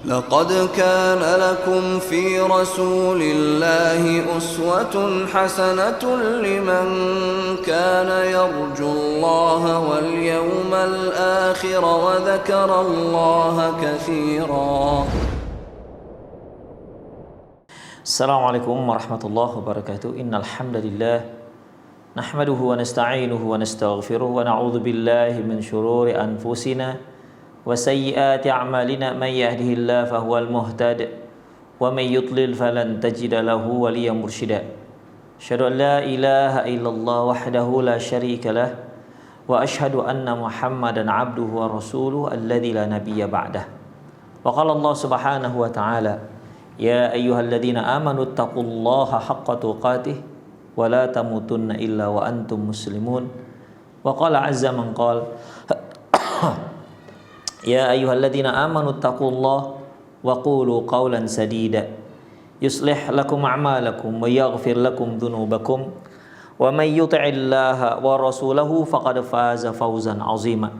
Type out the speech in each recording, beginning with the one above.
لقد كان لكم في رسول الله أسوة حسنة لمن كان يرجو الله واليوم الآخر وذكر الله كثيرا. Assalamualaikum warahmatullahi wabarakatuh. Innal hamdalillah nahmaduhu wa nasta'inuhu wa nastaghfiruh wa na'udzu billahi min syururi anfusina wa sayyiati a'malina. May yahdihillahu fahuwal muhtad wa may yudlil falan tajida lahu waliyyan mursyida. Asyhadu an la ilaha illallah wahdahu la syarika lah wa asyhadu anna Muhammadan 'abduhu wa rasuluhu alladzi la nabiyya ba'dah. Wa qala Allah subhanahu wa ta'ala, ya ayyuhalladzina amanu taqullaha haqqa tuqatih wa la tamutunna illa wa antum muslimun. Wa qala azza man qala ya ayyuhalladzina amanu taqullaha wa qulu qawlan sadida yuslih lakum a'malakum wa yaghfir lakum dhunubakum wa may yuti'illaha wa rasulahu faqad faza fawzan 'azima.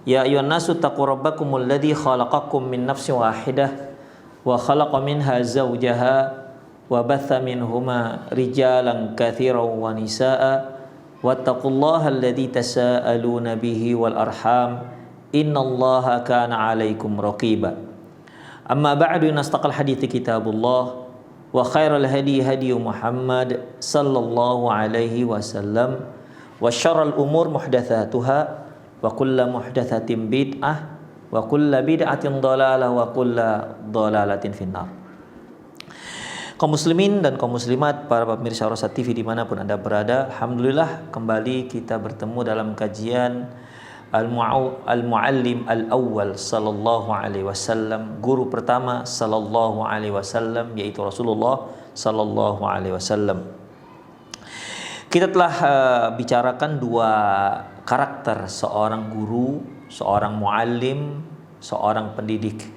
Ya ayyuhan nasu taqu rabbakumul ladzi khalaqakum min nafsin wahidah wa khalaqa minha zawjaha wa batha minhuma rijalan katsiran wa nisaa wattaqullaha alladzi tasaaluna bihi wal arham innallaha kana 'alaikum raqiba. Amma ba'du, nastaqal hadithi kitabullah wa khairal hadi hadi Muhammad sallallahu alaihi wasallam wa syarrul umur muhdatsatuha wa kullu muhdatsatin bid'ah wa kullu bid'atin dhalalah wa kullu dhalalatin finnar. Kaum muslimin dan kaum muslimat, para pemirsa Rosa TV dimanapun Anda berada, alhamdulillah kembali kita bertemu dalam kajian Al-Muallim Al-Awwal sallallahu alaihi wasallam, guru pertama sallallahu alaihi wasallam, yaitu Rasulullah sallallahu alaihi wasallam. Kita telah bicarakan dua karakter seorang guru, seorang muallim, seorang pendidik.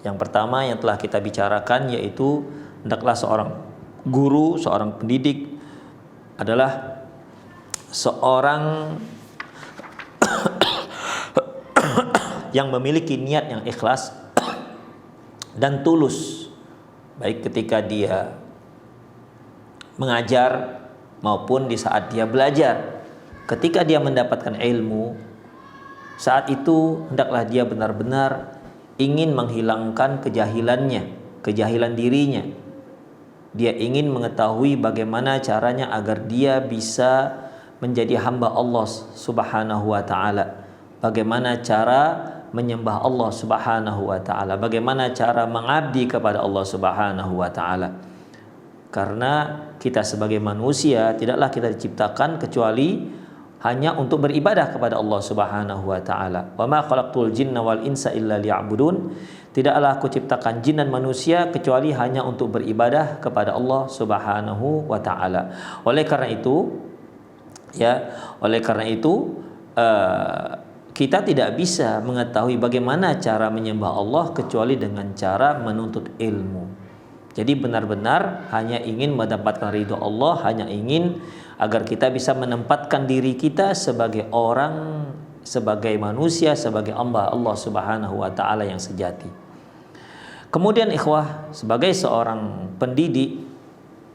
Yang pertama yang telah kita bicarakan yaitu hendaklah seorang guru, seorang pendidik adalah seorang yang memiliki niat yang ikhlas dan tulus, baik ketika dia mengajar maupun di saat dia belajar. Ketika dia mendapatkan ilmu, saat itu hendaklah dia benar-benar ingin menghilangkan kejahilan dirinya. Dia ingin mengetahui bagaimana caranya agar dia bisa menjadi hamba Allah Subhanahu wa ta'ala. Bagaimana cara menyembah Allah Subhanahu wa ta'ala, bagaimana cara mengabdi kepada Allah Subhanahu wa ta'ala. Karena kita sebagai manusia tidaklah kita diciptakan kecuali hanya untuk beribadah kepada Allah Subhanahu wa ta'ala. Wa ma khalaqtul jinna wal insa illa liya'budun. Tidaklah aku ciptakan jin dan manusia kecuali hanya untuk beribadah kepada Allah Subhanahu wa ta'ala. Oleh karena itu kita tidak bisa mengetahui bagaimana cara menyembah Allah kecuali dengan cara menuntut ilmu. Jadi benar-benar hanya ingin mendapatkan ridho Allah, hanya ingin agar kita bisa menempatkan diri kita sebagai orang, sebagai manusia, sebagai hamba Allah Subhanahu wa ta'ala yang sejati. Kemudian ikhwah, sebagai seorang pendidik,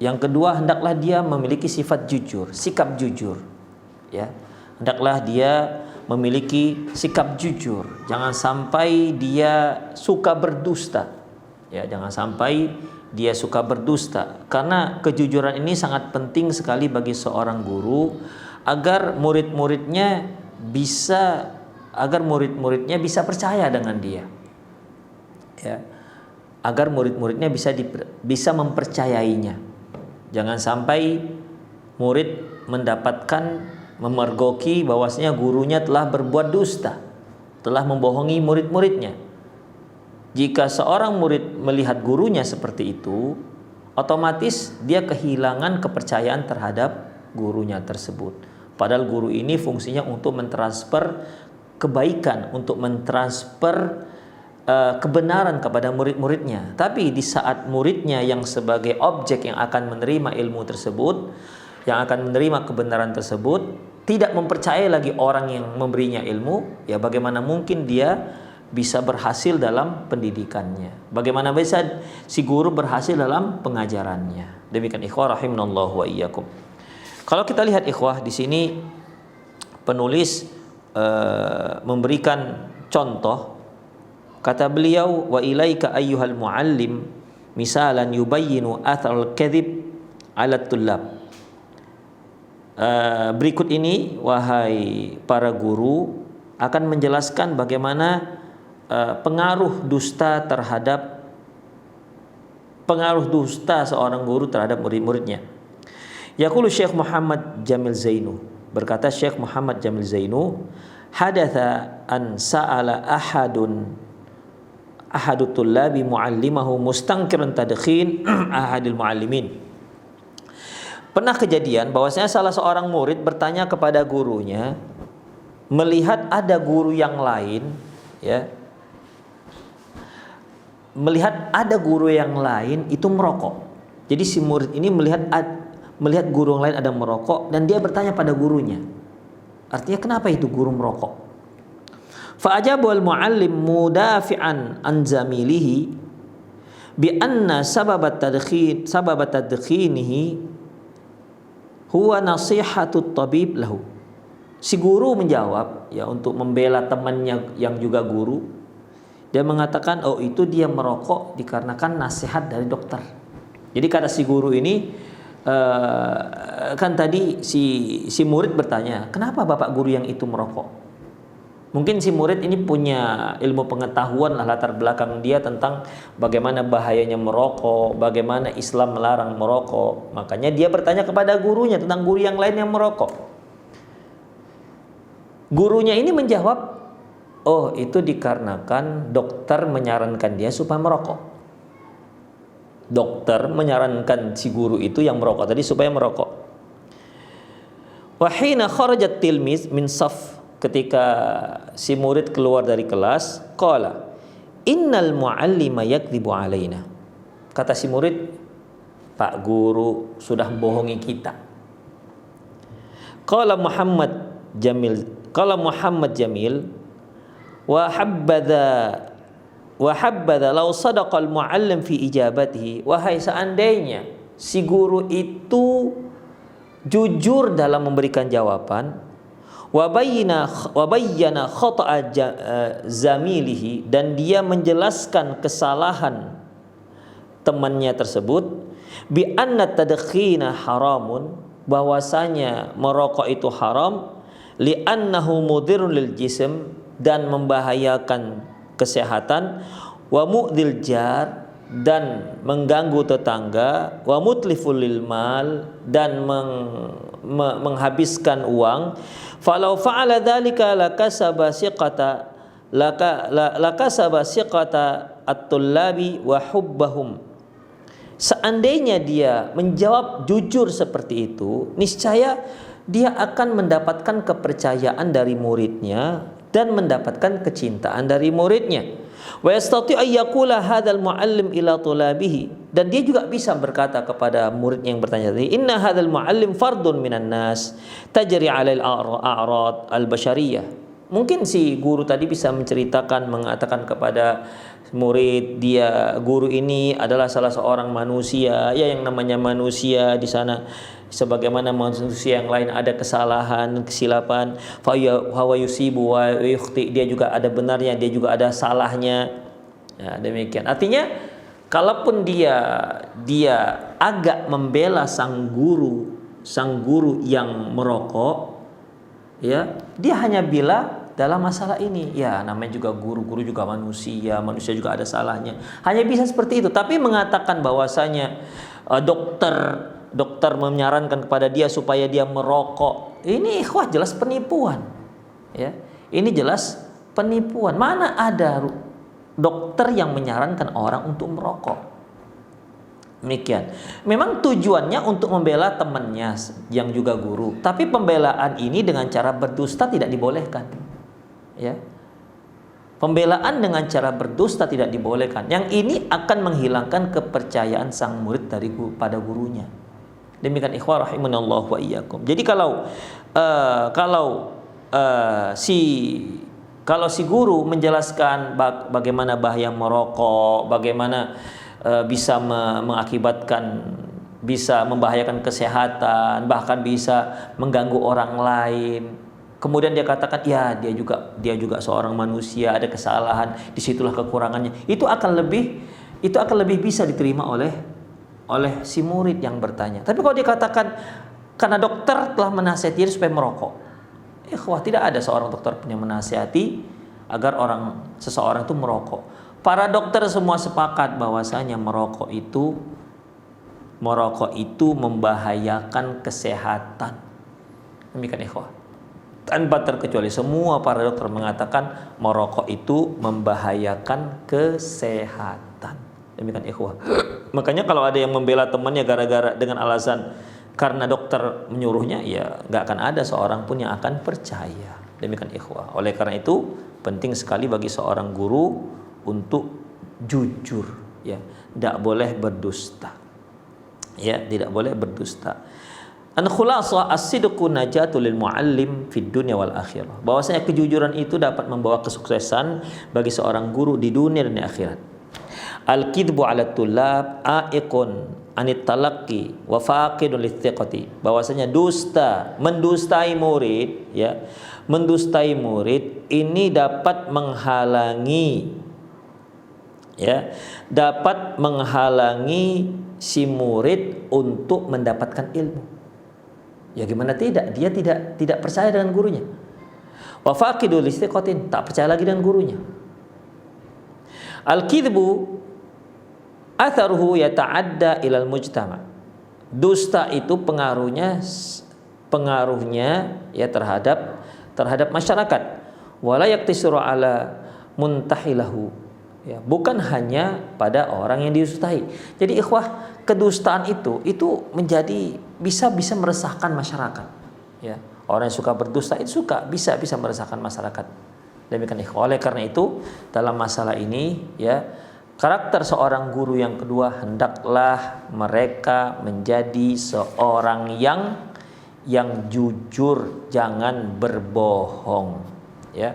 yang kedua hendaklah dia memiliki sifat jujur, sikap jujur. Ya, hendaklah dia memiliki sikap jujur. Jangan sampai dia suka berdusta. Ya, jangan sampai dia suka berdusta. Karena kejujuran ini sangat penting sekali bagi seorang guru agar murid-muridnya bisa percaya dengan dia. Ya. Agar murid-muridnya bisa mempercayainya. Jangan sampai murid mendapatkan memergoki bahwasanya gurunya telah berbuat dusta, telah membohongi murid-muridnya. Jika seorang murid melihat gurunya seperti itu, otomatis dia kehilangan kepercayaan terhadap gurunya tersebut. Padahal guru ini fungsinya untuk mentransfer kebaikan, untuk mentransfer kebenaran kepada murid-muridnya. Tapi di saat muridnya yang sebagai objek yang akan menerima ilmu tersebut, yang akan menerima kebenaran tersebut, tidak mempercayai lagi orang yang memberinya ilmu, ya bagaimana mungkin dia bisa berhasil dalam pendidikannya. Bagaimana bisa si guru berhasil dalam pengajarannya. Demikian ikhwah rahimanallahu wa iyyakum. Kalau kita lihat ikhwah di sini penulis memberikan contoh, kata beliau, wa ilaika ayyuhal muallim misalan yubayyinu athar al-kadhib 'ala tullab. Berikut ini wahai para guru akan menjelaskan bagaimana pengaruh dusta seorang guru terhadap murid-muridnya. Yaqulu Syekh Muhammad Jamil Zainu, berkata Syekh Muhammad Jamil Zainu, hadatha an sa'ala ahadut tullabi muallimahu mustankiran tadkhin ahadil muallimin. Pernah kejadian bahwasanya salah seorang murid bertanya kepada gurunya melihat ada guru yang lain, ya, melihat ada guru yang lain itu merokok. Jadi si murid ini melihat guru yang lain ada merokok dan dia bertanya pada gurunya. Artinya kenapa itu guru merokok? Fa'ajabul muallim mudafi'an an zamilihi bi anna sababat tadkhinihi huwa nasihatut tabib lahu. Si guru menjawab, ya, untuk membela temannya yang juga guru. Dia mengatakan, oh itu dia merokok dikarenakan nasihat dari dokter. Jadi kata si guru ini, kan tadi si murid bertanya, kenapa bapak guru yang itu merokok? Mungkin si murid ini punya ilmu pengetahuan lah latar belakang dia tentang bagaimana bahayanya merokok, bagaimana Islam melarang merokok. Makanya dia bertanya kepada gurunya tentang guru yang lain yang merokok. Gurunya ini menjawab, oh itu dikarenakan dokter menyarankan dia supaya merokok. Dokter menyarankan si guru itu yang merokok tadi supaya merokok. Wa hina kharajat tilmiz min saf, ketika si murid keluar dari kelas, qala innal muallima yakdzibu alaina. Kata si murid, Pak guru sudah bohongi kita. Qala Muhammad Jamil wa habbadha law sadaqal muallim fi ijabatihi. Wahai seandainya si guru itu jujur dalam memberikan jawaban, wa bayyana khata'a zamilihi, dan dia menjelaskan kesalahan temannya tersebut, bi anna tadkhina haramun, bahwasanya merokok itu haram, li annahu mudirrun lil jism, dan membahayakan kesehatan, wa mu'dil jar, dan mengganggu tetangga, wa mutliful lil mal, dan menghabiskan uang. Falau fa'ala dzalika lakasaba siqata at-tullabi wa hubbahum. Seandainya dia menjawab jujur seperti itu, niscaya dia akan mendapatkan kepercayaan dari muridnya dan mendapatkan kecintaan dari muridnya. Wa yastati ay yaqula hadzal muallim ila tulabihi, dan dia juga bisa berkata kepada murid yang bertanya tadi, inna hadzal muallim fardun minan nas tajri 'alal a'rad al-bashariyah. Mungkin si guru tadi bisa menceritakan, mengatakan kepada murid, dia guru ini adalah salah seorang manusia, ya, yang namanya manusia di sana sebagaimana manusia yang lain ada kesalahan, kesilapan, fa huwa yusibu wa yukhti, dia juga ada benarnya, dia juga ada salahnya. Ya, demikian. Artinya kalaupun dia agak membela sang guru yang merokok, ya, dia hanya bilang dalam masalah ini, ya namanya juga guru juga manusia juga ada salahnya. Hanya bisa seperti itu. Tapi mengatakan bahwasanya dokter menyarankan kepada dia supaya dia merokok, ini ikhwah jelas penipuan. Ya, ini jelas penipuan. Mana ada dokter yang menyarankan orang untuk merokok? Demikian. Memang tujuannya untuk membela temannya yang juga guru, tapi pembelaan ini dengan cara berdusta tidak dibolehkan. Ya, pembelaan dengan cara berdusta tidak dibolehkan. Yang ini akan menghilangkan kepercayaan sang murid pada gurunya. Demikian ikhwah rahimanallahu wa iyyakum. Jadi kalau si Kalau si guru menjelaskan bagaimana bahaya merokok, bagaimana bisa mengakibatkan, bisa membahayakan kesehatan, bahkan bisa mengganggu orang lain. Kemudian dia katakan, ya dia juga seorang manusia, ada kesalahan, disitulah kekurangannya. Itu akan lebih bisa diterima oleh si murid yang bertanya. Tapi kalau dia katakan karena dokter telah menasihati dia supaya merokok, tidak ada seorang dokter punya menasihati agar seseorang itu merokok. Para dokter semua sepakat bahwasanya merokok itu membahayakan kesehatan. Demikian ikhwah. Tanpa terkecuali semua para dokter mengatakan merokok itu membahayakan kesehatan. Demikian ikhwah. Makanya kalau ada yang membela temannya gara-gara dengan alasan karena dokter menyuruhnya, ya nggak akan ada seorang pun yang akan percaya. Demikian ikhwah. Oleh karena itu penting sekali bagi seorang guru untuk jujur, ya, tidak boleh berdusta, ya, tidak boleh berdusta. An khulasa as-sidqu najatul lil muallim fid dunya wal akhirah. Bahwasanya kejujuran itu dapat membawa kesuksesan bagi seorang guru di dunia dan di akhirat. Al-kidbu 'ala tullab a'iqun anit talaqqi wa faqidun lithiqati. Bahwasanya mendustai murid, ya. Mendustai murid ini dapat menghalangi, ya, dapat menghalangi si murid untuk mendapatkan ilmu. Ya gimana tidak? Dia tidak percaya dengan gurunya. Wa faqidul istiqatin, tak percaya lagi dengan gurunya. Al-kidbu atharuhu yata'adda ilal mujtama. Dusta itu pengaruhnya ya terhadap masyarakat. Wala yaktisru ala muntahilahu. Ya, bukan hanya pada orang yang didustai. Jadi ikhwah, kedustaan itu menjadi bisa meresahkan masyarakat. Ya, orang yang suka berdusta itu bisa meresahkan masyarakat. Demikian ikhwah. Oleh karena itu dalam masalah ini, ya, karakter seorang guru yang kedua, hendaklah mereka menjadi seorang yang jujur, jangan berbohong. Ya.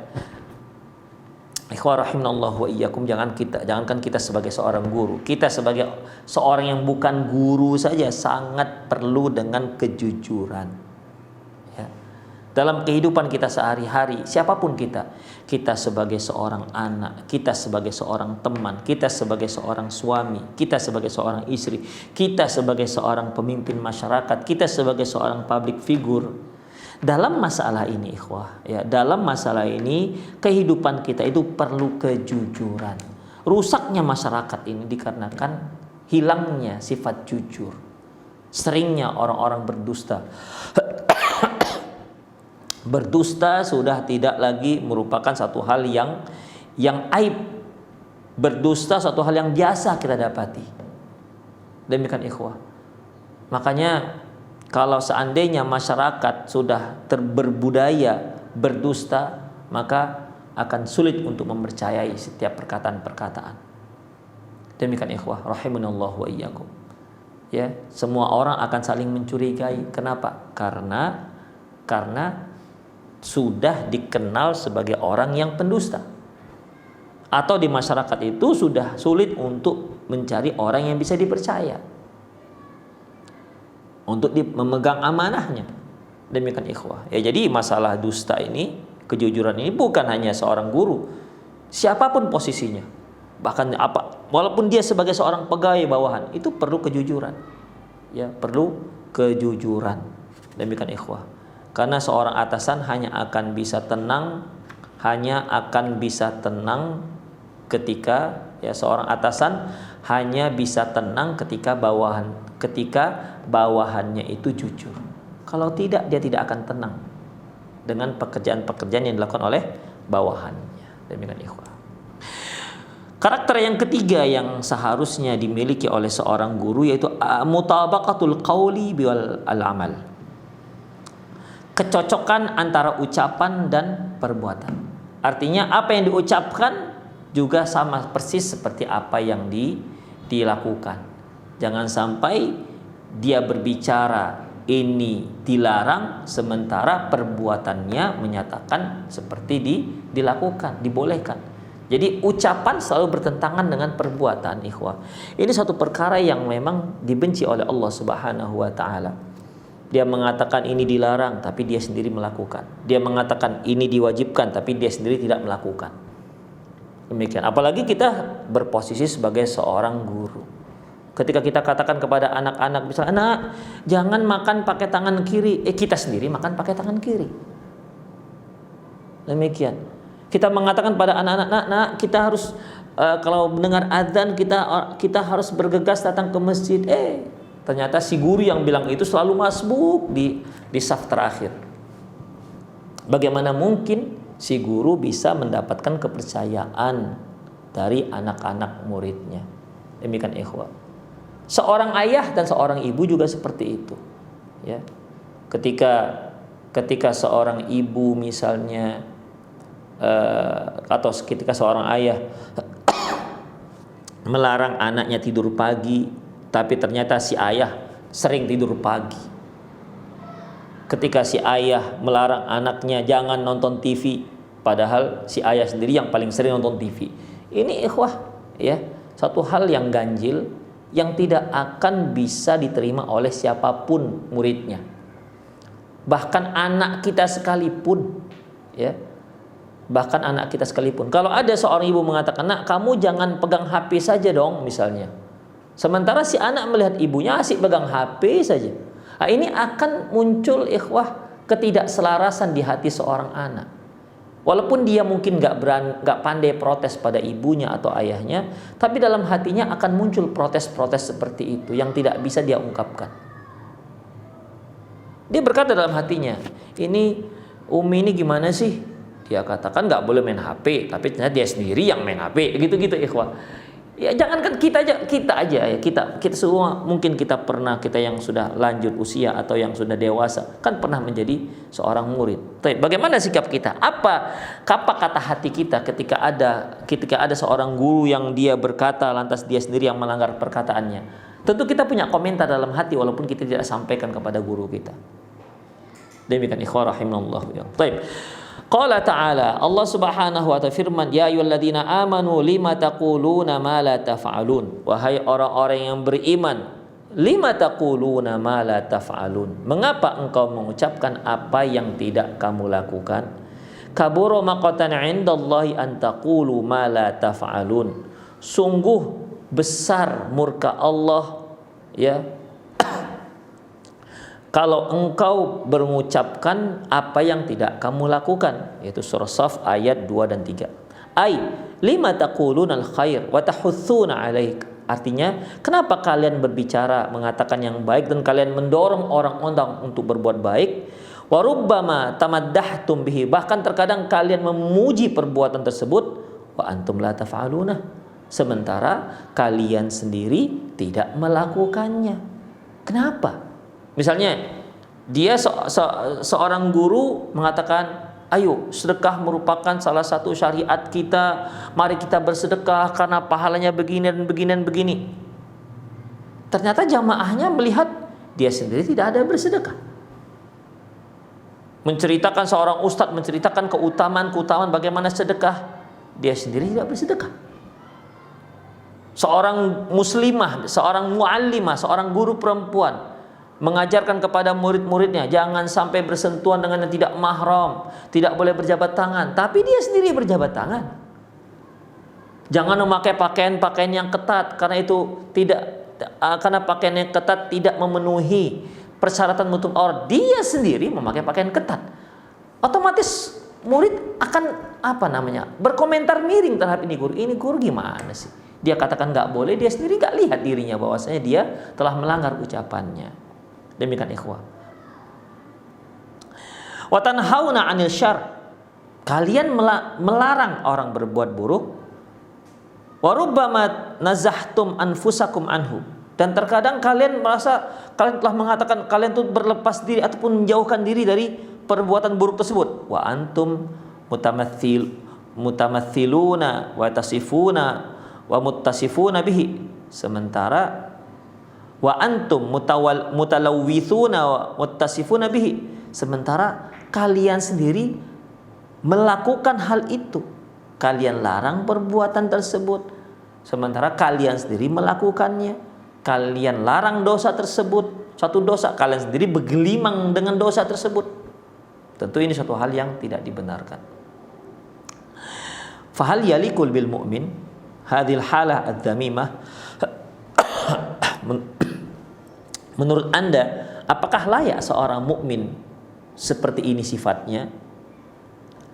Ikhwah rahimanallahu wa iyyakum, jangankan kita sebagai seorang guru, kita sebagai seorang yang bukan guru saja sangat perlu dengan kejujuran. Ya. Dalam kehidupan kita sehari-hari, siapapun kita sebagai seorang anak, kita sebagai seorang teman, kita sebagai seorang suami, kita sebagai seorang istri, kita sebagai seorang pemimpin masyarakat, kita sebagai seorang public figure. Dalam masalah ini ikhwah, ya, dalam masalah ini kehidupan kita itu perlu kejujuran. Rusaknya masyarakat ini dikarenakan hilangnya sifat jujur. Seringnya orang-orang berdusta. Berdusta sudah tidak lagi merupakan satu hal yang aib. Berdusta satu hal yang biasa kita dapati. Demikian ikhwah. Makanya kalau seandainya masyarakat sudah berbudaya berdusta, maka akan sulit untuk mempercayai setiap perkataan-perkataan. Demikian ikhwah rahimanallahu wa iyyakum. Ya, semua orang akan saling mencurigai. Kenapa? Karena sudah dikenal sebagai orang yang pendusta. Atau di masyarakat itu sudah sulit untuk mencari orang yang bisa dipercaya untuk memegang amanahnya. Demikian ikhwah. Ya, jadi masalah dusta ini, kejujuran ini bukan hanya seorang guru, siapapun posisinya. Bahkan walaupun dia sebagai seorang pegawai bawahan, itu perlu kejujuran. Ya, perlu kejujuran. Demikian ikhwah. Karena seorang atasan hanya akan bisa tenang ketika, ya, seorang atasan hanya bisa tenang ketika bawahannya itu jujur. Kalau tidak, dia tidak akan tenang dengan pekerjaan-pekerjaan yang dilakukan oleh bawahannya. Demikian ikhwah. Karakter yang ketiga yang seharusnya dimiliki oleh seorang guru yaitu mutabaqatul qauli bil amal. Kecocokan antara ucapan dan perbuatan. Artinya apa yang diucapkan juga sama persis seperti apa yang dilakukan. Jangan sampai dia berbicara ini dilarang, sementara perbuatannya menyatakan seperti dilakukan, dibolehkan. Jadi ucapan selalu bertentangan dengan perbuatan, ikhwah. Ini satu perkara yang memang dibenci oleh Allah Subhanahu wa taala. Dia mengatakan ini dilarang tapi dia sendiri melakukan. Dia mengatakan ini diwajibkan tapi dia sendiri tidak melakukan. Demikian. Apalagi kita berposisi sebagai seorang guru. Ketika kita katakan kepada anak-anak, misalnya, anak jangan makan pakai tangan kiri, kita sendiri makan pakai tangan kiri. Demikian. Kita mengatakan pada anak-anak, nak kita harus kalau mendengar azan kita harus bergegas datang ke masjid. Ternyata si guru yang bilang itu selalu masbuk di saf terakhir. Bagaimana mungkin si guru bisa mendapatkan kepercayaan dari anak-anak muridnya? Demikian ikhwah. Seorang ayah dan seorang ibu juga seperti itu. Ya. Ketika seorang ibu misalnya atau ketika seorang ayah melarang anaknya tidur pagi, tapi ternyata si ayah sering tidur pagi. Ketika si ayah melarang anaknya jangan nonton TV, padahal si ayah sendiri yang paling sering nonton TV. Ini ikhwah, ya, satu hal yang ganjil yang tidak akan bisa diterima oleh siapapun muridnya. Bahkan anak kita sekalipun, ya. Bahkan anak kita sekalipun. Kalau ada seorang ibu mengatakan, nak kamu jangan pegang HP saja dong misalnya. Sementara si anak melihat ibunya asik pegang HP saja. Nah, ini akan muncul ikhwah ketidakselarasan di hati seorang anak. Walaupun dia mungkin gak pandai protes pada ibunya atau ayahnya, tapi dalam hatinya akan muncul protes-protes seperti itu yang tidak bisa dia ungkapkan. Dia berkata dalam hatinya, ini Umi ini gimana sih? Dia katakan nggak boleh main HP, tapi ternyata dia sendiri yang main HP, gitu-gitu ikhwah. Ya jangankan kita aja ya, kita semua mungkin kita yang sudah lanjut usia atau yang sudah dewasa kan pernah menjadi seorang murid. Tapi bagaimana sikap kita? Apa kata hati kita ketika ada seorang guru yang dia berkata lantas dia sendiri yang melanggar perkataannya? Tentu kita punya komentar dalam hati walaupun kita tidak sampaikan kepada guru kita. Demikian ikhwah rahimallahu ya. Baik. Qala ta'ala, Allah Subhanahu wa ta'ala firman, ya ayyuhalladzina amanu lima taquluna ma la taf'alun. Wahai orang-orang yang beriman, lima taquluna ma la taf'alun. Mengapa engkau mengucapkan apa yang tidak kamu lakukan? Kabura maqatan 'indallahi an taqulu ma la taf'alun. Sungguh besar murka Allah, ya, kalau engkau mengucapkan apa yang tidak kamu lakukan, yaitu surah Shaf ayat 2 dan 3. Ai lima taqulunal khair wa tahutsuna alaik. Artinya, kenapa kalian berbicara mengatakan yang baik dan kalian mendorong orang-orang untuk berbuat baik? Wa rubbama tamaddahtum bihi. Bahkan terkadang kalian memuji perbuatan tersebut, wa antum la taf'aluna. Sementara kalian sendiri tidak melakukannya. Kenapa? Misalnya dia seorang guru mengatakan, ayo sedekah merupakan salah satu syariat kita, mari kita bersedekah karena pahalanya begini dan begini dan begini. Ternyata jamaahnya melihat dia sendiri tidak ada bersedekah. Menceritakan seorang ustadz menceritakan keutamaan bagaimana sedekah, dia sendiri tidak bersedekah. Seorang muslimah, seorang muallimah, seorang guru perempuan mengajarkan kepada murid-muridnya jangan sampai bersentuhan dengan yang tidak mahram, tidak boleh berjabat tangan, tapi dia sendiri berjabat tangan. Jangan memakai pakaian-pakaian yang ketat karena pakaian yang ketat tidak memenuhi persyaratan mutum aurat. Dia sendiri memakai pakaian ketat. Otomatis murid akan berkomentar miring terhadap ini guru gimana sih? Dia katakan nggak boleh, dia sendiri nggak lihat dirinya bahwasanya dia telah melanggar ucapannya. Demikian ikhwah. Wa tanhauna 'anil syarr. Kalian melarang orang berbuat buruk. Wa rubbama nazahtum anfusakum anhu. Dan terkadang kalian merasa kalian telah mengatakan kalian itu berlepas diri ataupun menjauhkan diri dari perbuatan buruk tersebut. Wa antum mutamathiluna wa tasifuna wa muttasifuna bihi. Sementara wa antum mutalawwithuna wa muttasifuna bihi, sementara kalian sendiri melakukan hal itu. Kalian larang perbuatan tersebut, sementara kalian sendiri melakukannya. Kalian larang dosa tersebut, satu dosa, kalian sendiri bergelimang dengan dosa tersebut. Tentu ini suatu hal yang tidak dibenarkan. Fahal yalikul bil mu'min hadhil halah ad-damimah. Menurut Anda, apakah layak seorang mukmin seperti ini sifatnya?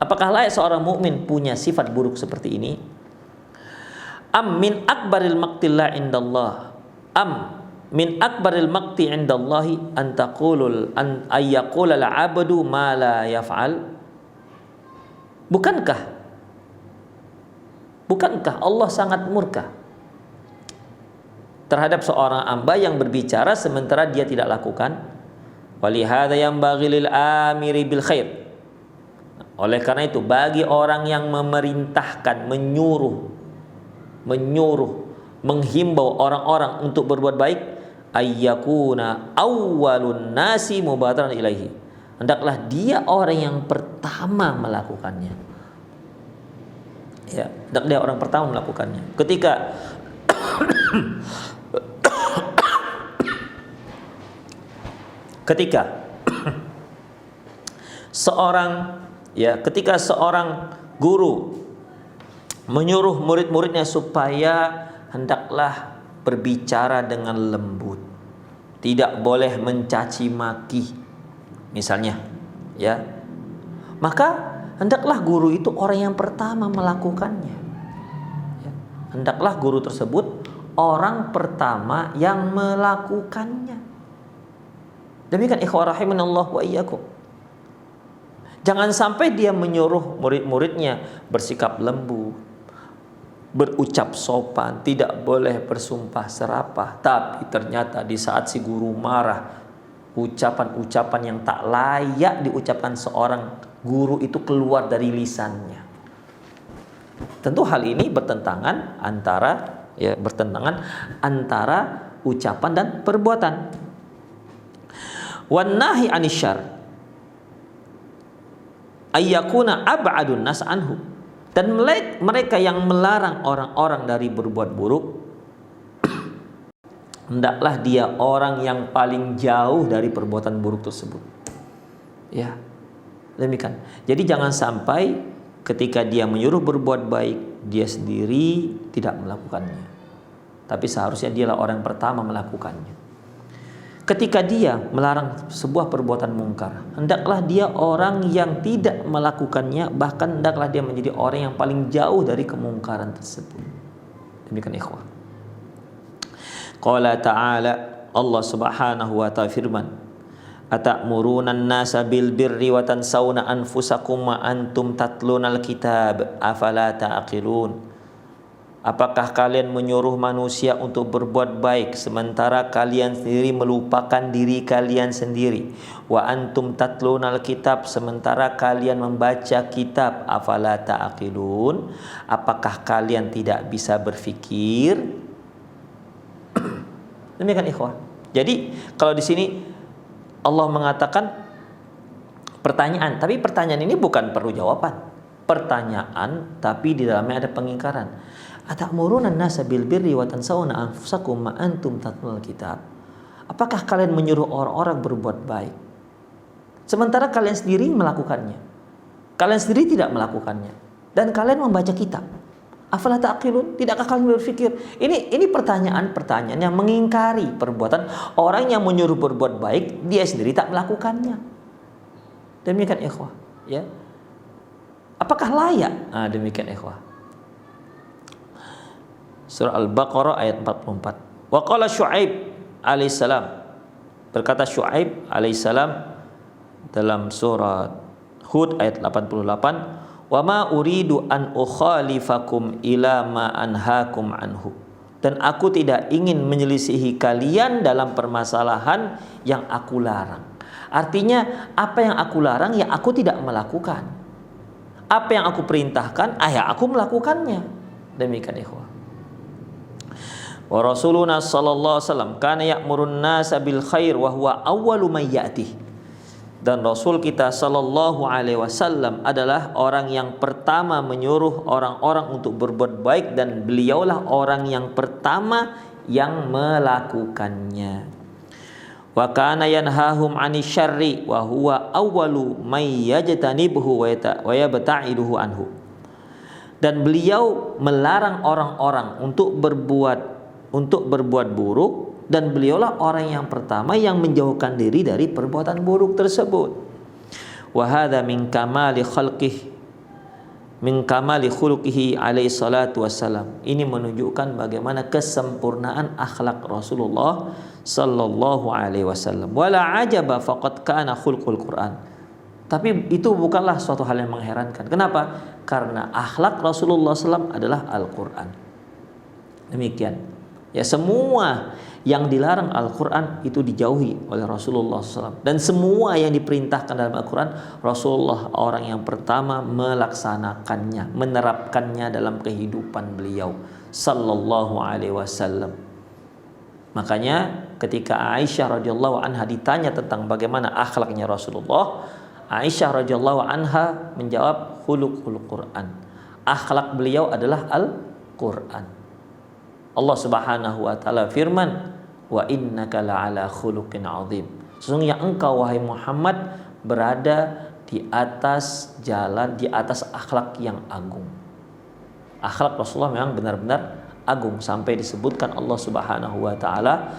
Apakah layak seorang mukmin punya sifat buruk seperti ini? Am min akbaril maqtillah indallah. Am min akbaril maqti indallahi an taqulul an ayyaqula al-'abdu ma la yaf'al. Bukankah Allah sangat murka terhadap seorang hamba yang berbicara sementara dia tidak lakukan? Walihada yanbaghi lil amiri bil khair. Oleh karena itu, bagi orang yang memerintahkan, menyuruh, menghimbau orang-orang untuk berbuat baik, ayyakuna awwalun nasi mubadaran ilaihi, hendaklah dia orang yang pertama melakukannya. Ya, hendaklah dia orang pertama melakukannya. Ketika seorang guru menyuruh murid-muridnya supaya hendaklah berbicara dengan lembut, tidak boleh mencaci maki misalnya, ya, maka hendaklah guru itu orang yang pertama melakukannya, ya. Hendaklah guru tersebut orang pertama yang melakukannya. Demikian ikhwah rahimanallah wa iyyakum. Jangan sampai dia menyuruh murid-muridnya bersikap lembut, berucap sopan, tidak boleh bersumpah serapah, tapi ternyata di saat si guru marah, ucapan-ucapan yang tak layak diucapkan seorang guru itu keluar dari lisannya. Tentu hal ini bertentangan antara ucapan dan perbuatan. Wan nahi anisyar ayyakuna ab'adun nas anhu, dan mereka yang melarang orang-orang dari berbuat buruk, hendaklah dia orang yang paling jauh dari perbuatan buruk tersebut. Ya, demikian. Jadi jangan sampai ketika dia menyuruh berbuat baik, dia sendiri tidak melakukannya, tapi seharusnya dialah orang pertama melakukannya. Ketika dia melarang sebuah perbuatan mungkar, hendaklah dia orang yang tidak melakukannya, bahkan hendaklah dia menjadi orang yang paling jauh dari kemungkaran tersebut. Demikian ikhwah. Qala ta'ala, Allah Subhanahu wa ta'ala firman, atamuruna an-nasa bil birri wa tansawna anfusakum wa antum tatlunal kitab afala ta'qilun. Apakah kalian menyuruh manusia untuk berbuat baik sementara kalian sendiri melupakan diri kalian sendiri? Wa antum tatlunal kitab, sementara kalian membaca kitab. Afala ta'qilun, apakah kalian tidak bisa berfikir? Demikian ikhwah. Jadi kalau di sini Allah mengatakan pertanyaan, tapi pertanyaan ini bukan perlu jawaban. Pertanyaan tapi di dalamnya ada pengingkaran. Atamuruna an-nasa bil birri wa tansawna anfusakum ma antum tatlul kitab. Apakah kalian menyuruh orang-orang berbuat baik sementara kalian sendiri melakukannya? Kalian sendiri tidak melakukannya dan kalian membaca kitab. Afala ta'qilun, tidakkah kalian berpikir? Ini pertanyaan-pertanyaan yang mengingkari perbuatan orang yang menyuruh berbuat baik, dia sendiri tak melakukannya. Demikian ikhwah, ya. Apakah layak? Nah, demikian ikhwah. Surah Al-Baqarah ayat 44. Wa qala Syu'aib alaihissalam, berkata Syu'aib alaihissalam dalam surah Hud ayat 88, wa ma uridu an ukhalifakum ila ma anhaakum anhu, dan aku tidak ingin menyelisihi kalian dalam permasalahan yang aku larang. Artinya apa yang aku larang ya aku tidak melakukan, apa yang aku perintahkan ya aku melakukannya. Demikian ikhwah. Wa Rasuluna sallallahu alaihi wasallam kana ya'murun nasa bil khair wa huwa awwalu man ya'tih. Dan Rasul kita sallallahu alaihi wasallam adalah orang yang pertama menyuruh orang-orang untuk berbuat baik, dan beliaulah orang yang pertama yang melakukannya. Wa kana yanhahum 'anil syarri wa huwa awwalu may yajtanibuhu wa yabta'iduhu anhu. Dan beliau melarang orang-orang untuk berbuat buruk, dan beliaulah orang yang pertama yang menjauhkan diri dari perbuatan buruk tersebut. Wa hadza min kamali khuluqihi alaihi salatu wassalam. Ini menunjukkan bagaimana kesempurnaan akhlak Rasulullah sallallahu alaihi wasallam. Wala ajaba faqad kana khulqul Quran. Tapi itu bukanlah suatu hal yang mengherankan. Kenapa? Karena akhlak Rasulullah SAW adalah Al-Quran. Demikian. Ya, semua yang dilarang Al-Quran itu dijauhi oleh Rasulullah SAW. Dan semua yang diperintahkan dalam Al-Quran, Rasulullah orang yang pertama melaksanakannya, menerapkannya dalam kehidupan beliau sallallahu alaihi wasallam. Makanya ketika Aisyah radhiyallahu anha ditanya tentang bagaimana akhlaknya Rasulullah, Aisyah radhiyallahu anha menjawab, khuluqul Quran. Akhlak beliau adalah Al-Quran. Allah Subhanahu wa taala firman, wa innaka la'ala khuluqin 'adzim. Sesungguhnya engkau wahai Muhammad berada di atas jalan, di atas akhlak yang agung. Akhlak Rasulullah memang benar-benar agung, sampai disebutkan Allah Subhanahu wa taala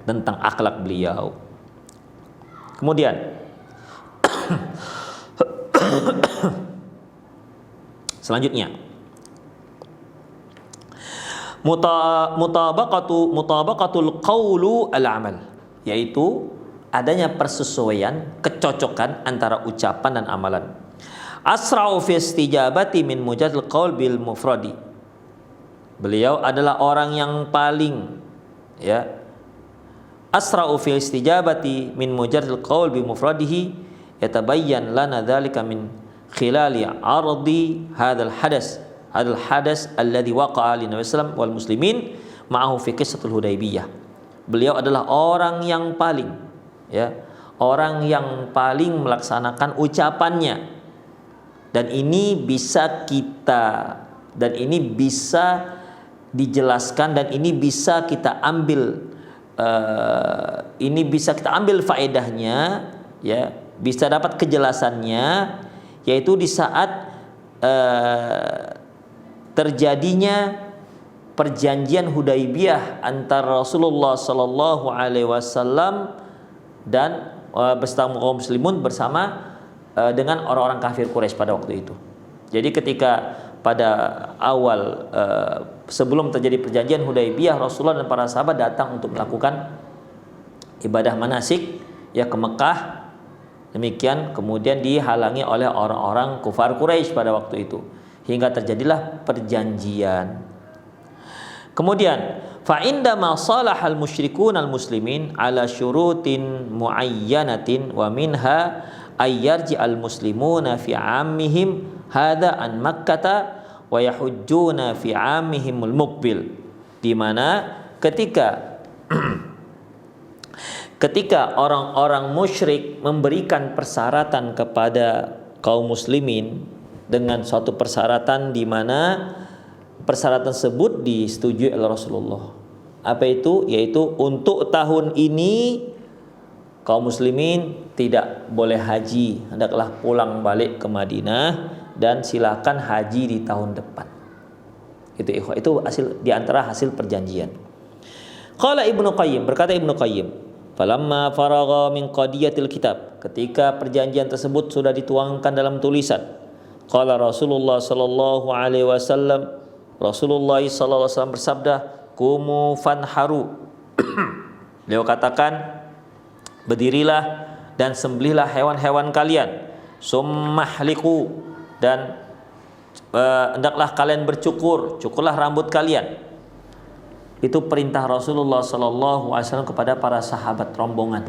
tentang akhlak beliau. Kemudian selanjutnya mutabaqatul qaulu al-amal, yaitu adanya persesuaian, kecocokan antara ucapan dan amalan. Asra'u fi istijabati min mujarradil qaul bil mufradi. Beliau adalah orang yang paling asra'u fi istijabati min mujarradil qaul bi mufradihi, yatabayyan lana dzalika min khilali ardi hadzal hadas alladhi waqa'a li Nabi sallallahu wal muslimin ma'ahu fi qissatul Hudaybiyah. Beliau adalah orang yang paling melaksanakan ucapannya, dan ini bisa dijelaskan, dan ini bisa kita ambil faedahnya, bisa dapat kejelasannya, yaitu di saat terjadinya perjanjian Hudaybiyah antara Rasulullah sallallahu alaihi wasallam dan bersama kaum muslimun bersama dengan orang-orang kafir Quraisy pada waktu itu. Jadi ketika pada awal sebelum terjadi perjanjian Hudaybiyah, Rasulullah dan para sahabat datang untuk melakukan ibadah manasik ke Mekah. Demikian, kemudian dihalangi oleh orang-orang kufar Quraisy pada waktu itu, hingga terjadilah perjanjian. Kemudian fa indama salahal musyrikun al muslimin ala syurutin muayyanatin wa minha ayyarji al muslimuna fi ammihim hadza an makkata wa yahujjuna fi ammihimul muqbil, di mana ketika orang-orang musyrik memberikan persyaratan kepada kaum muslimin dengan suatu persyaratan di mana persyaratan tersebut disetujui oleh Rasulullah. Apa itu? Yaitu untuk tahun ini kaum muslimin tidak boleh haji, hendaklah pulang balik ke Madinah dan silakan haji di tahun depan. Itu hasil di antara hasil perjanjian. Qala Ibnu Qayyim, berkata Ibnu Qayyim, falamma faragha min qadiyatil kitab, ketika perjanjian tersebut sudah dituangkan dalam tulisan, qala Rasulullah sallallahu alaihi wasallam, Rasulullah sallallahu alaihi wasallam bersabda, kumu fanharu. Beliau katakan, berdirilah dan sembelihlah hewan-hewan kalian, summahliku, dan hendaklah kalian cukurlah rambut kalian. Itu perintah Rasulullah sallallahu alaihi wasallam kepada para sahabat rombongan,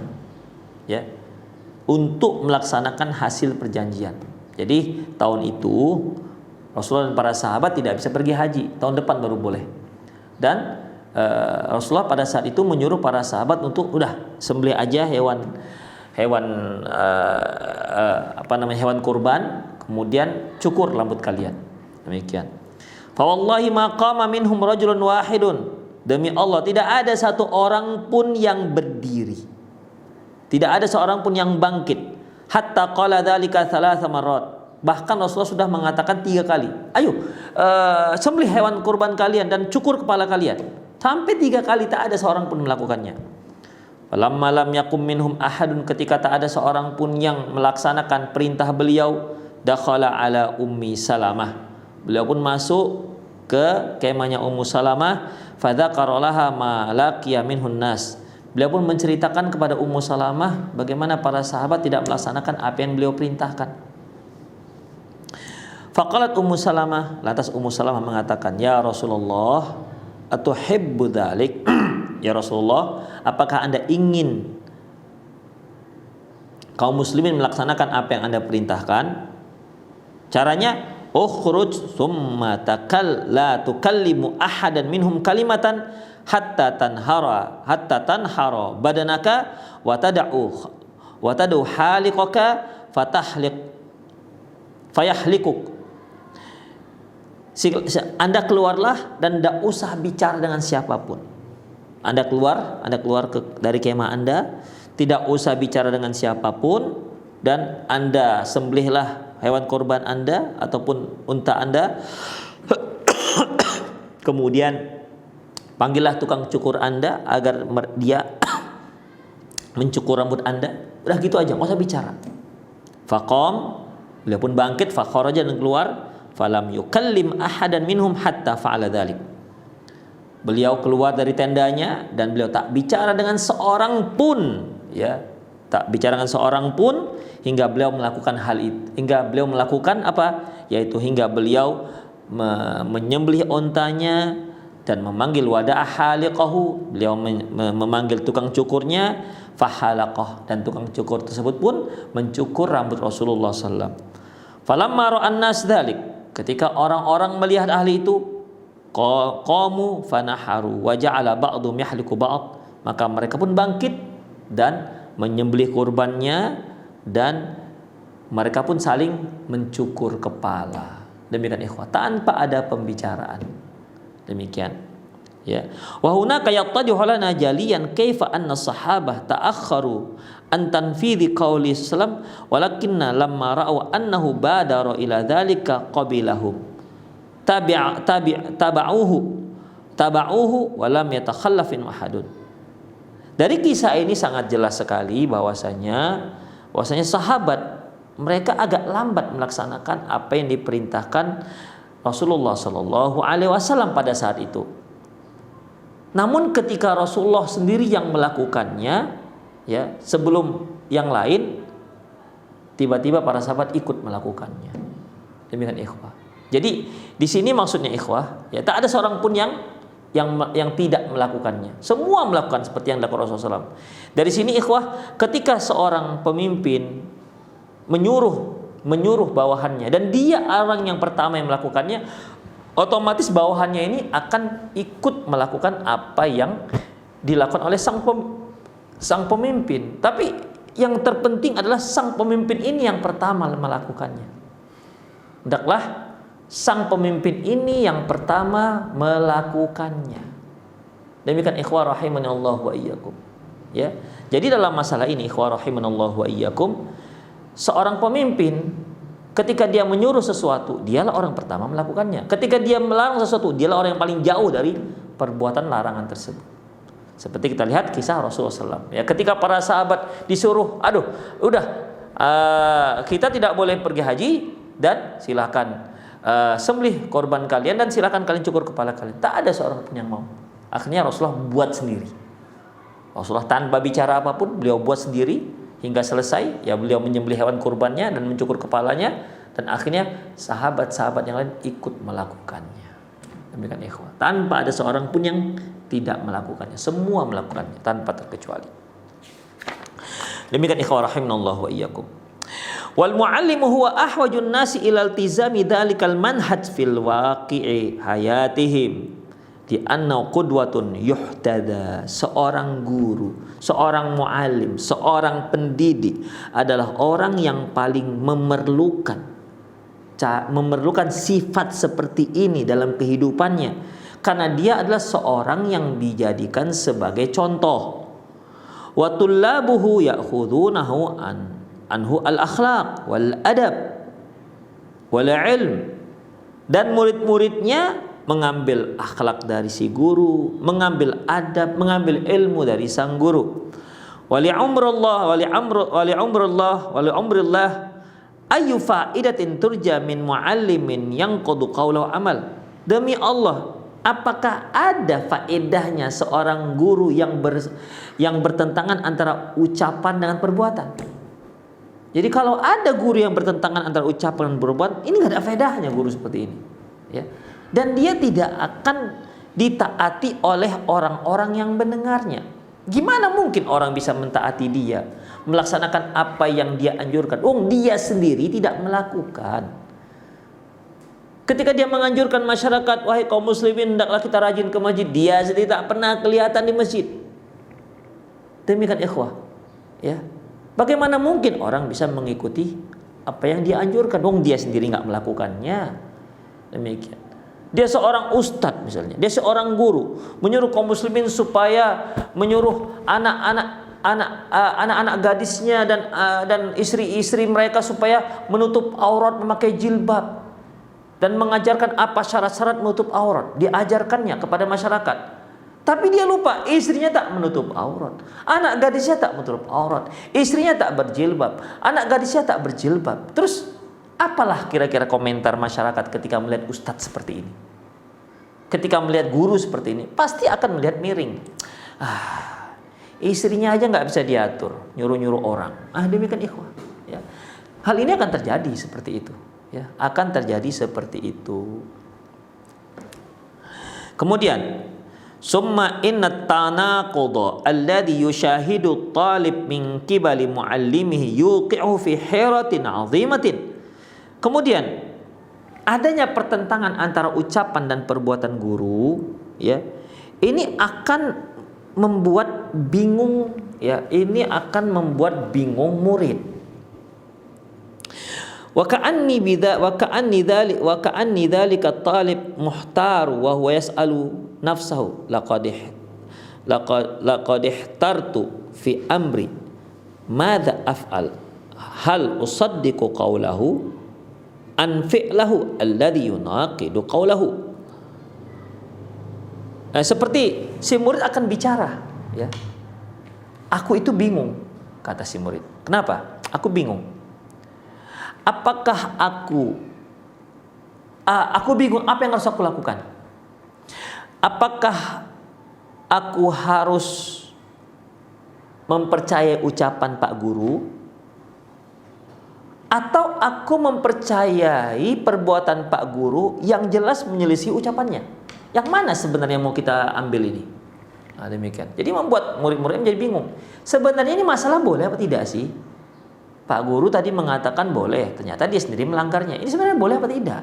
untuk melaksanakan hasil perjanjian. Jadi tahun itu Rasulullah dan para sahabat tidak bisa pergi haji, tahun depan baru boleh. Dan Rasulullah pada saat itu menyuruh para sahabat untuk udah sembelih aja hewan hewan kurban, kemudian cukur rambut kalian. Demikian. Fa wallahi ma qama minhum rajulun wahidun. Demi Allah tidak ada satu orang pun yang berdiri. Tidak ada seorang pun yang bangkit. Hatta qala dzalika thalatha marrat. Bahkan Rasulullah sudah mengatakan 3 kali. Ayo, sembelih hewan kurban kalian dan cukur kepala kalian. Sampai 3 kali tak ada seorang pun melakukannya. Falamma lam yakum minhum ahadun, ketika tak ada seorang pun yang melaksanakan perintah beliau, dakhala ala Ummi Salamah. Beliau pun masuk ke kemahnya Ummu Salamah, fadzakara laha ma laqiya minhun nas. Beliau pun menceritakan kepada Ummu Salamah bagaimana para sahabat tidak melaksanakan apa yang beliau perintahkan. Faqalat Ummu Salamah, lantas Ummu Salamah mengatakan, "Ya Rasulullah, atuhibbu dzalik?" Ya Rasulullah, apakah Anda ingin kaum muslimin melaksanakan apa yang Anda perintahkan? Caranya, ukhruj thumma la tukallimu ahadan minhum kalimatan hatta tanhara badanaka wa tad'u haliqaka fayahlikuk. Anda keluarlah dan tidak usah bicara dengan siapapun. Anda keluar dari kemah Anda, tidak usah bicara dengan siapapun, dan Anda sembelihlah hewan korban Anda ataupun unta Anda. Kemudian panggillah tukang cukur Anda agar dia mencukur rambut Anda. Udah gitu aja, nggak usah bicara. Faqam, beliau pun bangkit, fakharaja, dan keluar. Falam yukallim ahadan minhum hatta fa'ala dzalik. Beliau keluar dari tendanya dan beliau tak bicara dengan seorang pun, ya, tak bicara dengan seorang pun hingga beliau melakukan hal itu. Hingga beliau melakukan apa? Yaitu hingga beliau menyembelih ontanya dan memanggil wada'a haliqahu. Beliau memanggil tukang cukurnya, fahalaqah, dan tukang cukur tersebut pun mencukur rambut Rasulullah sallallahu alaihi wasallam. Falamma ra'an nas dzalik, ketika orang-orang melihat ahli itu, qamu fanaharu wa ja'ala ba'dhum yahliku ba'd, maka mereka pun bangkit dan menyembelih kurbannya, dan mereka pun saling mencukur kepala. Demikian ikhwah, tanpa ada pembicaraan. Demikian, ya. Wa hunaka yattadihu lana jaliyan kaifa anna sahabah ta'akhkharu an tanfidhi qauli sallam walakinna lamma ra'u annahu badara ila dzalika qabilahum taba'uhu wa lam yatakhallaf ahadun. Dari kisah ini sangat jelas sekali bahwasanya sahabat mereka agak lambat melaksanakan apa yang diperintahkan Rasulullah sallallahu alaihi wasallam pada saat itu. Namun ketika Rasulullah sendiri yang melakukannya, ya, sebelum yang lain, tiba-tiba para sahabat ikut melakukannya. Demikian ikhwah. Jadi di sini maksudnya ikhwah, ya, tak ada seorang pun yang tidak melakukannya. Semua melakukan seperti yang dilakukan Rasulullah SAW. Dari sini ikhwah, ketika seorang pemimpin menyuruh bawahannya dan dia orang yang pertama yang melakukannya, otomatis bawahannya ini akan ikut melakukan apa yang dilakukan oleh sang pemimpin. Tapi yang terpenting adalah sang pemimpin ini yang pertama melakukannya. Hendaklah sang pemimpin ini yang pertama melakukannya. Demikian ikhwah rahimanallahu wa iyyakum. Ya. Jadi dalam masalah ini ikhwah rahimanallahu wa iyyakum, seorang pemimpin ketika dia menyuruh sesuatu, dialah orang pertama melakukannya. Ketika dia melarang sesuatu, dialah orang yang paling jauh dari perbuatan larangan tersebut. Seperti kita lihat kisah Rasulullah SAW. Ya, ketika para sahabat disuruh, kita tidak boleh pergi haji dan silakan sembelih korban kalian dan silakan kalian cukur kepala kalian. Tak ada seorang pun yang mau. Akhirnya Rasulullah buat sendiri. Rasulullah tanpa bicara apapun, beliau buat sendiri hingga selesai. Ya, beliau menyembelih hewan kurbannya dan mencukur kepalanya, dan akhirnya sahabat-sahabat yang lain ikut melakukannya. Demikian ikhwah. Tanpa ada seorang pun yang tidak melakukannya. Semua melakukannya tanpa terkecuali. Demikian ikhwah rahimanallahu wa iyyakum. Wal muallimu huwa ahwajun nasi ila iltizami dzalikal manhaj fil waqi'i hayatihim. Di anna qudwatun yuhtada. Seorang guru, seorang muallim, seorang pendidik adalah orang yang paling memerlukan sifat seperti ini dalam kehidupannya, karena dia adalah seorang yang dijadikan sebagai contoh. Wa tullabuhu ya'khudunahu anhu al-akhlaq wal adab wal ilm, dan murid-muridnya mengambil akhlak dari si guru, mengambil adab, mengambil ilmu dari sang guru. Wali umrullah ayu faidatin turja min muallimin yanqudu qawlahu amal. Demi Allah, apakah ada faedahnya seorang guru yang bertentangan antara ucapan dengan perbuatan? Jadi kalau ada guru yang bertentangan antara ucapan dan perbuatan, ini nggak ada faedahnya guru seperti ini, ya. Dan dia tidak akan ditaati oleh orang-orang yang mendengarnya. Gimana mungkin orang bisa mentaati dia, melaksanakan apa yang dia anjurkan? Dia sendiri tidak melakukan. Ketika dia menganjurkan masyarakat, wahai kaum muslimin, hendaklah kita rajin ke masjid, dia sendiri tak pernah kelihatan di masjid. Demikian ikhwah, ya. Bagaimana mungkin orang bisa mengikuti apa yang dia anjurkan? Dia sendiri nggak melakukannya. Demikian. Dia seorang ustadz misalnya, dia seorang guru, menyuruh kaum muslimin supaya menyuruh anak-anak gadisnya dan istri-istri mereka supaya menutup aurat memakai jilbab, dan mengajarkan apa syarat-syarat menutup aurat, diajarkannya kepada masyarakat. Tapi dia lupa, istrinya tak menutup aurat, anak gadisnya tak menutup aurat, istrinya tak berjilbab, anak gadisnya tak berjilbab. Terus apalah kira-kira komentar masyarakat ketika melihat ustadz seperti ini? Ketika melihat guru seperti ini, pasti akan melihat miring. Istrinya aja nggak bisa diatur, nyuruh-nyuruh orang. Demikian ikhwah. Ya. Hal ini akan terjadi seperti itu. Ya, akan terjadi seperti itu. Kemudian, summa inna tanaqudha alladhi yushahidu talib min qibali muallimihi yuqi'u fi hiratin 'azimatin. Kemudian adanya pertentangan antara ucapan dan perbuatan guru, ya. Ini akan membuat bingung, ya. Ini akan membuat bingung murid. Wa ka'anni dzalika talib muhtar wa huwa yas'alu nafsahu laqad ihtartu fi amri madza af'al hal usaddiqu qawlahu an fi'lahu alladhi yunaqidu qawlahu. Seperti si murid akan bicara, ya. Aku itu bingung, kata si murid. Kenapa? Aku bingung. Apakah aku bingung apa yang harus aku lakukan? Apakah aku harus mempercayai ucapan Pak Guru, atau aku mempercayai perbuatan Pak Guru yang jelas menyelisih ucapannya? Yang mana sebenarnya mau kita ambil ini? Demikian. Jadi membuat murid-murid menjadi bingung. Sebenarnya ini masalah boleh apa tidak sih? Pak Guru tadi mengatakan boleh, ternyata dia sendiri melanggarnya. Ini sebenarnya boleh apa tidak?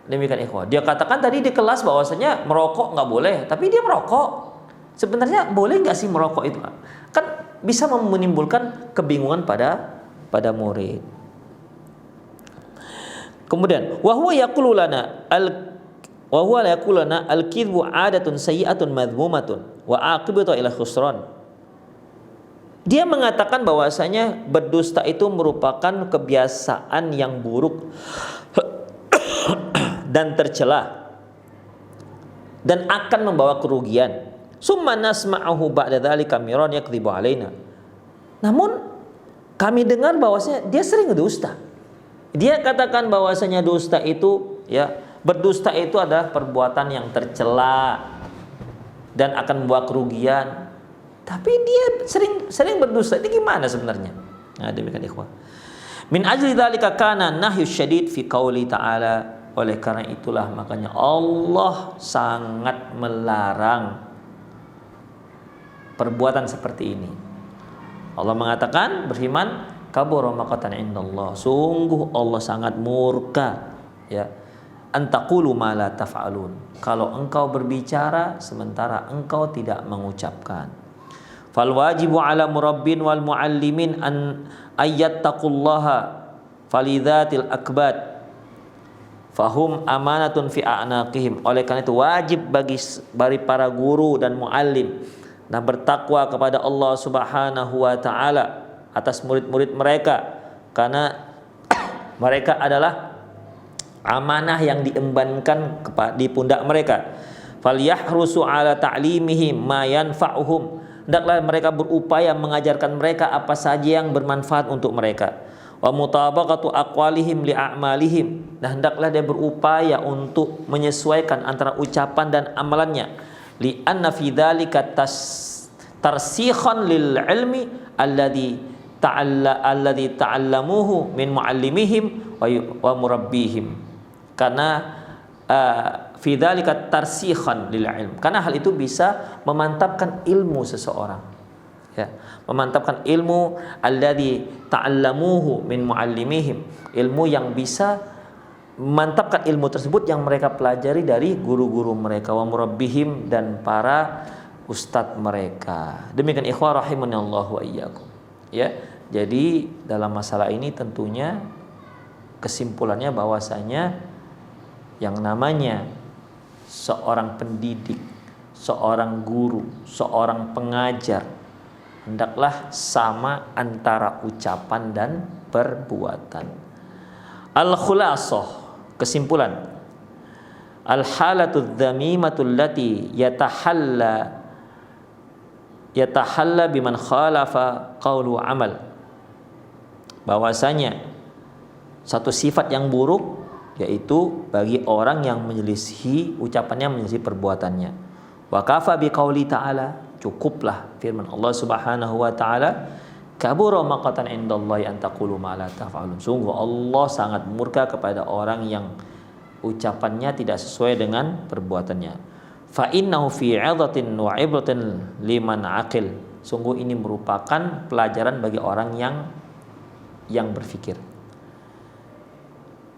Demikian ikhwah. Dia katakan tadi di kelas bahwasanya merokok nggak boleh, tapi dia merokok. Sebenarnya boleh nggak sih merokok itu? Kan bisa menimbulkan kebingungan pada murid. Kemudian wa huwa yaqulu lana al-kidhbu 'adatun sayyi'atun madhmumatun wa 'aqibatu ila khusran. Dia mengatakan bahwasanya berdusta itu merupakan kebiasaan yang buruk dan tercela dan akan membawa kerugian. Summa nasma'ahu ba'da dzalika miran yakdzibu alaina. Namun kami dengar bahwasanya dia sering berdusta. Dia katakan bahwasanya dusta itu, ya, berdusta itu adalah perbuatan yang tercela dan akan membawa kerugian. Tapi dia sering berdusta. Itu gimana sebenarnya? Demikian ikhwah. Min ajli dzalika kana nahyu syadid fi qauli ta'ala. Oleh karena itulah makanya Allah sangat melarang perbuatan seperti ini. Allah mengatakan, berfirman, kabura maqatan indallah, sungguh Allah sangat murka, ya, antaqulu ma la taf'alun, kalau engkau berbicara sementara engkau tidak mengucapkan. Fal wajibu ala murabbin wal muallimin an ayyattaqullaha falidzatil akbad fahum amanatun fi a'naqihim. Oleh karena itu wajib bagi para guru dan muallim nah bertakwa kepada Allah Subhanahu wa taala atas murid-murid mereka, karena mereka adalah amanah yang diembankan di pundak mereka. Falyahrusu ala ta'limihim ma yanfa'uhum, hendaklah mereka berupaya mengajarkan mereka apa saja yang bermanfaat untuk mereka. Wa mutabaqatu aqwalihim li a'malihim, nah hendaklah dia berupaya untuk menyesuaikan antara ucapan dan amalannya. Li anna fi dzalika tarsikhan lil ilmi alladhi ta'allamuhu min muallimihim wa murabbihim, karena fi dzalika tarsikhan lil ilm, karena hal itu bisa memantapkan ilmu seseorang, ya, memantapkan ilmu alladzi ta'allamuhu min muallimihim, ilmu yang bisa memantapkan ilmu tersebut yang mereka pelajari dari guru-guru mereka, wa murabbihim, dan para ustadz mereka. Demikian ikhwah rahimanallahu wa iyyakum, ya. Jadi dalam masalah ini tentunya kesimpulannya bahwasanya yang namanya seorang pendidik, seorang guru, seorang pengajar hendaklah sama antara ucapan dan perbuatan. Al-khulasah, kesimpulan, al-halatul dzamimatul lati yatahalla biman khalafa qaulu amal, bahwasanya satu sifat yang buruk yaitu bagi orang yang menyelisihi ucapannya, menyelisihi perbuatannya. Wa kafa bi qauli ta'ala, cukuplah firman Allah Subhanahu wa taala, kabura maqatan indallahi an taqulu ma la taf'alun, sungguh Allah sangat murka kepada orang yang ucapannya tidak sesuai dengan perbuatannya. Fa innahu fi 'idhatin wa 'ibratin liman aqil, sungguh ini merupakan pelajaran bagi orang yang berfikir.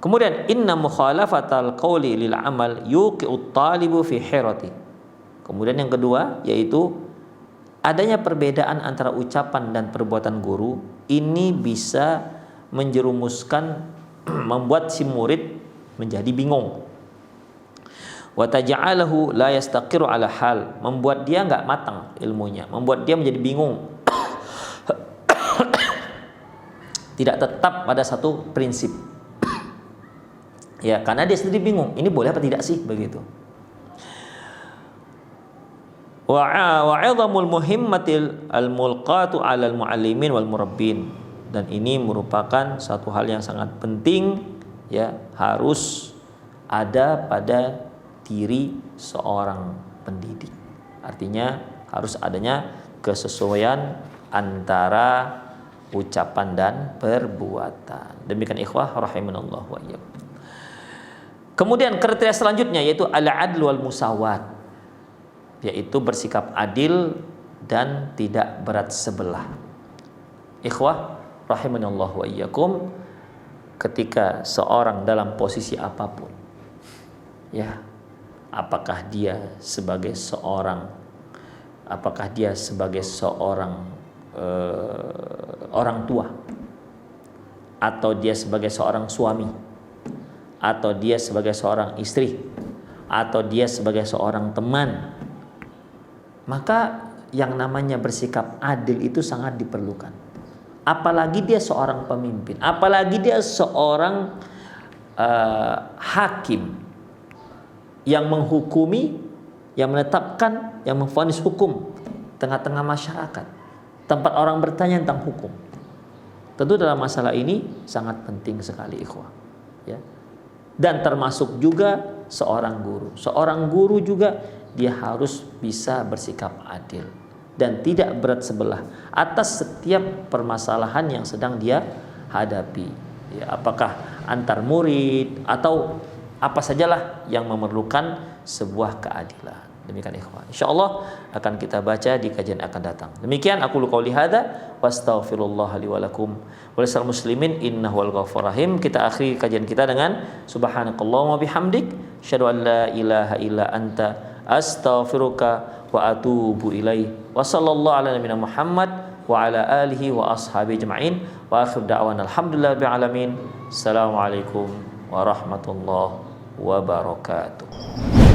Kemudian inna mukhalafatal qawli lil amal yuqi'ut talibu fi hirati. Kemudian yang kedua yaitu adanya perbedaan antara ucapan dan perbuatan guru, ini bisa menjerumuskan membuat si murid menjadi bingung. Wa taj'alahu la yastaqiru ala hal, membuat dia enggak matang ilmunya, membuat dia menjadi bingung. Tidak tetap pada satu prinsip. Ya, karena dia sendiri bingung, ini boleh apa tidak sih begitu. Wa 'idhamul muhimmatil al-mulqatu 'alal muallimin wal murabbin, dan ini merupakan satu hal yang sangat penting, ya, harus ada pada diri seorang pendidik. Artinya harus adanya kesesuaian antara ucapan dan perbuatan. Demikian ikhwah rahimanallahu wa iyyakum. Kemudian kriteria selanjutnya yaitu al-'adl wal musawat, yaitu bersikap adil dan tidak berat sebelah. Ikhwah rahimanallahu wa iyyakum, ketika seorang dalam posisi apapun, ya, apakah dia sebagai seorang orang tua, atau dia sebagai seorang suami, atau dia sebagai seorang istri, atau dia sebagai seorang teman, maka yang namanya bersikap adil itu sangat diperlukan. Apalagi dia seorang pemimpin, apalagi dia seorang hakim yang menghukumi, yang menetapkan, yang memvonis hukum tengah-tengah masyarakat, tempat orang bertanya tentang hukum. Tentu dalam masalah ini sangat penting sekali ikhwah, ya. Dan termasuk juga seorang guru. Seorang guru juga dia harus bisa bersikap adil dan tidak berat sebelah atas setiap permasalahan yang sedang dia hadapi, ya, apakah antar murid atau apa sajalah yang memerlukan sebuah keadilan. Demikian ikhwan. Insyaallah akan kita baca di kajian akan datang. Demikian aku qouli hadza wastaghfirullah li wa lakum wa lisal muslimin innahu wal ghafurur rahim. Kita akhiri kajian kita dengan subhanakallahumma bihamdik asyhadu an la ilaha illa anta astaghfiruka wa atubu ilaih. Wa sallallahu ala nabiyina Muhammad wa ala alihi wa ashabihi ajma'in wa akhir da'wana alhamdulillahi rabbil alamin. Assalamualaikum warahmatullahi wabarakatuh.